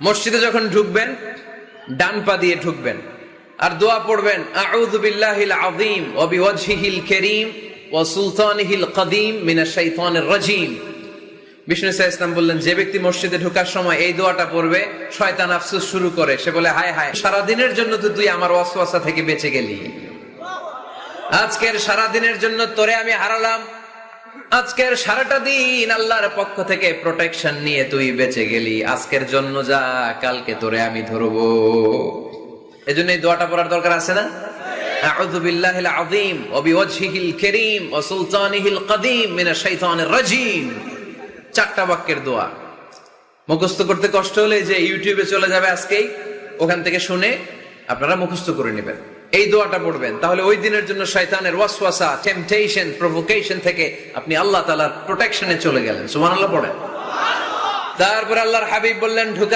মসজিদে যখন ঢুকবেন ডান পা দিয়ে ঢুকবেন আর দোয়া পড়বেন, আউযু বিল্লাহিল আযীম ওয়া বিওয়াজহিল কারীম ওয়া সুলতানিহিল কদীম মিনাশ শাইতানির রাজীম। বিষ্ণু সাল্লাল্লাহু আলাইহি ওয়াসাল্লাম বললেন, যে ব্যক্তি মসজিদে ঢোকার সময় এই দোয়াটা পড়বে, শয়তান আফসোস শুরু করে, সে বলে, হায় হায়, সারা দিনের জন্য তো তুই আমার ওয়াসওয়াসা থেকে বেঁচে গেলি, আজকের সারা দিনের জন্য তোরে আমি হারালাম, আজকের সারাটা দিন আল্লাহর পক্ষ থেকে প্রোটেকশন নিয়ে তুই বেঁচে গেলি, আজকের জন্য যা, কালকে তোরে আমি ধরবো। এজন্য এই দোয়াটা পড়ার দরকার আছে না? আউযু বিল্লাহিল আযীম ওয়া বিওয়াজহিল কারীম ওয়া সুলতানিহিল কদীম মিনাশ শাইতানির রাজীম। 4টা বাক্যের দোয়া। মুখস্থ করতে কষ্ট হলে যে ইউটিউবে চলে যাবে আজকেই, ওখান থেকে শুনে আপনারা মুখস্থ করে নেবেন, এই দোয়াটা পড়বেন, তাহলে ওই দিনের জন্য শয়তানের ওয়াসওয়াসা, টেম্পটেশন, প্রভোকেশন থেকে আপনি আল্লাহ তাআলার প্রোটেকশনে চলে গেলেন। সুবহানাল্লাহ পড়েন। তারপর আল্লাহর হাবিব বললেন, ঢুকা